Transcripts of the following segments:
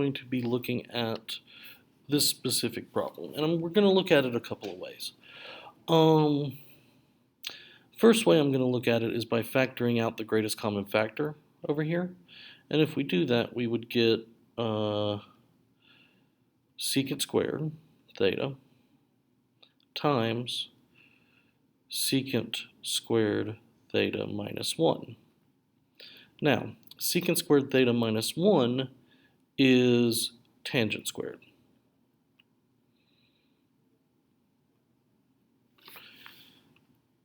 going to be looking at this specific problem, and we're going to look at it a couple of ways. First way I'm going to look at it is by factoring out the greatest common factor over here, and if we do that, we would get secant squared theta times secant squared theta minus 1. Now, secant squared theta minus 1 is tangent squared.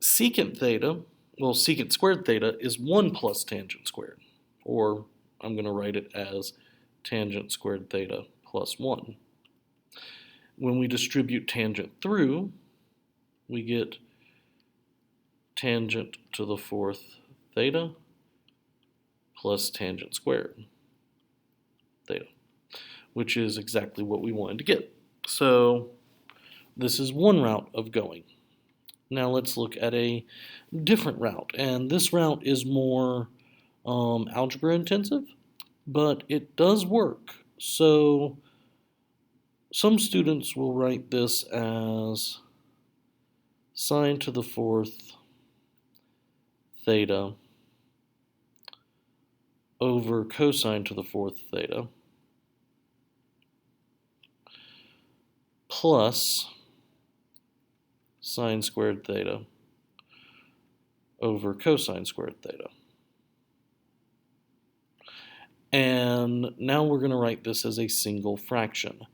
Secant squared theta is 1 plus tangent squared, or I'm going to write it as tangent squared theta plus 1. When we distribute tangent through, we get tangent to the 4th theta plus tangent squared theta, which is exactly what we wanted to get. So this is one route of going. Now let's look at a different route, and this route is more algebra intensive, but it does work. So some students will write this as sine to the 4th theta over cosine to the 4th theta plus sine squared theta over cosine squared theta. And now we're going to write this as a single fraction.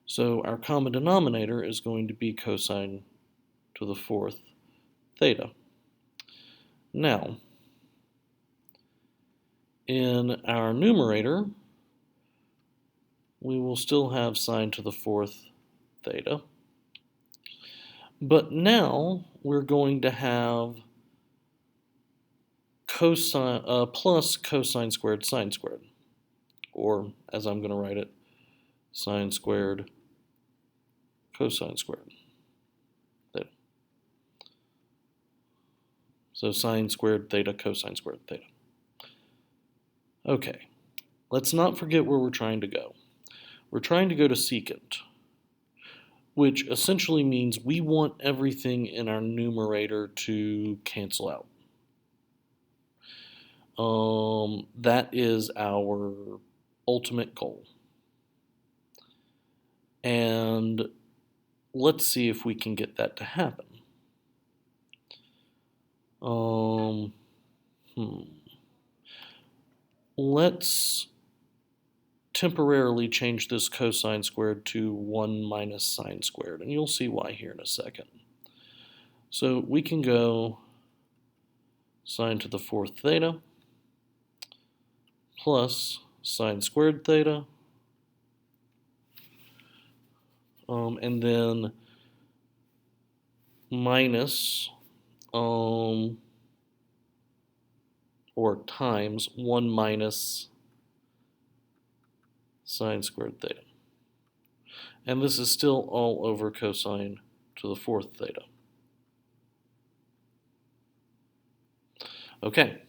So our common denominator is going to be cosine to the 4th theta. Now, in our numerator, we will still have sine to the 4th theta. But now we're going to have cosine plus cosine squared sine squared, or as I'm going to write it, sine squared cosine squared theta. So sine squared theta cosine squared theta. Okay, let's not forget where we're trying to go. We're trying to go to secant, which essentially means we want everything in our numerator to cancel out. That is our ultimate goal. And let's see if we can get that to happen. Let's temporarily change this cosine squared to 1 minus sine squared, and you'll see why here in a second. So we can go sine to the 4th theta plus sine squared theta, and then minus or times 1 minus sine squared theta. And this is still all over cosine to the 4th theta. Okay.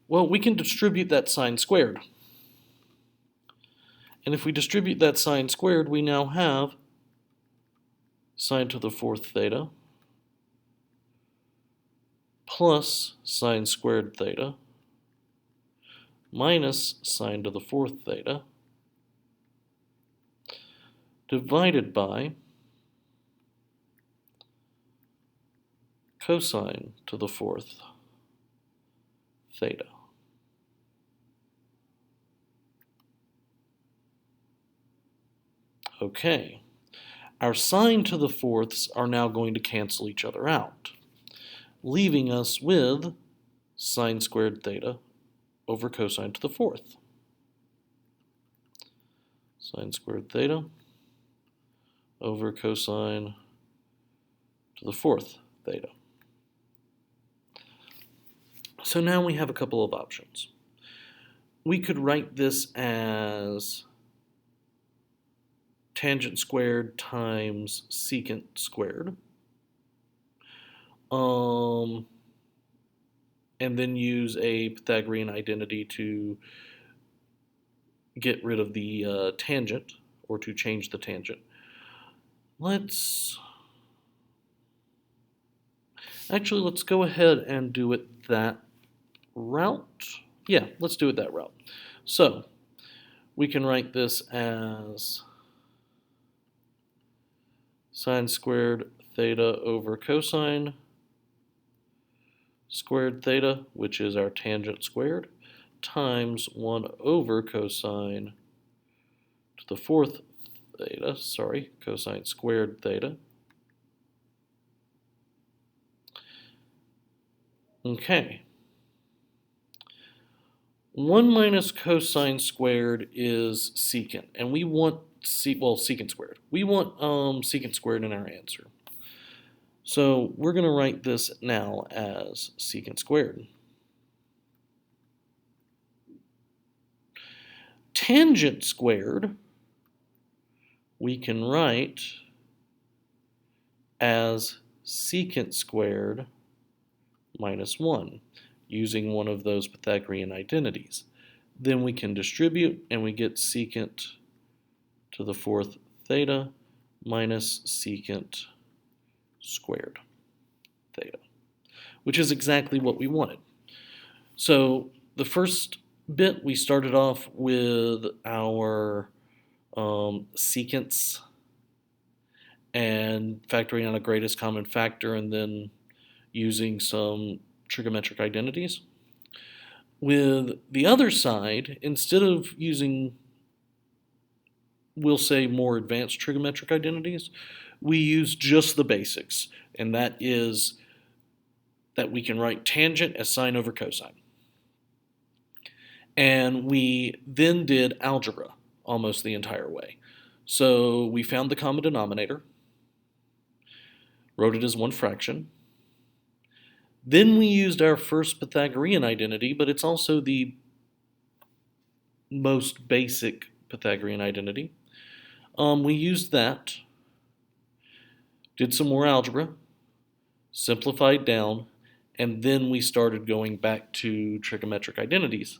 Well, we can distribute that sine squared. And if we distribute that sine squared, we now have sine to the 4th theta plus sine squared theta minus sine to the 4th theta divided by cosine to the 4th theta. Okay, our sine to the 4ths are now going to cancel each other out, leaving us with sine squared theta over cosine to the 4th. Sine squared theta over cosine to the 4th theta. So now we have a couple of options. We could write this as tangent squared times secant squared, and then use a Pythagorean identity to get rid of the tangent, or to change the tangent. Let's go ahead and do it that route. Yeah, let's do it that route. So we can write this as sine squared theta over cosine squared theta, which is our tangent squared, times 1 over cosine to the fourth theta, cosine squared theta. Okay. 1 minus cosine squared is secant, and we want secant squared. We want secant squared in our answer. So we're going to write this now as secant squared. Tangent squared we can write as secant squared minus 1, using one of those Pythagorean identities. Then we can distribute, and we get secant to the fourth theta minus secant squared theta, which is exactly what we wanted. So the first bit, we started off with our secants and factoring out a greatest common factor, and then using some trigonometric identities. With the other side, instead of using, we'll say, more advanced trigonometric identities, we use just the basics, and that is that we can write tangent as sine over cosine. And we then did algebra almost the entire way. So we found the common denominator, wrote it as one fraction. Then we used our first Pythagorean identity, but it's also the most basic Pythagorean identity. We used that, did some more algebra, simplified down, and then we started going back to trigonometric identities.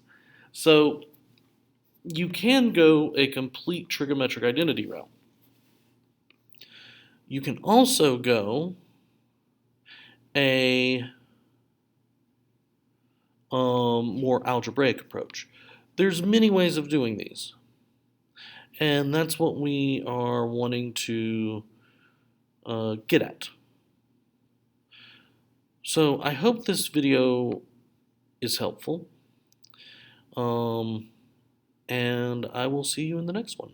So you can go a complete trigonometric identity route. You can also go a more algebraic approach. There's many ways of doing these, and that's what we are wanting to get at. So I hope this video is helpful, and I will see you in the next one.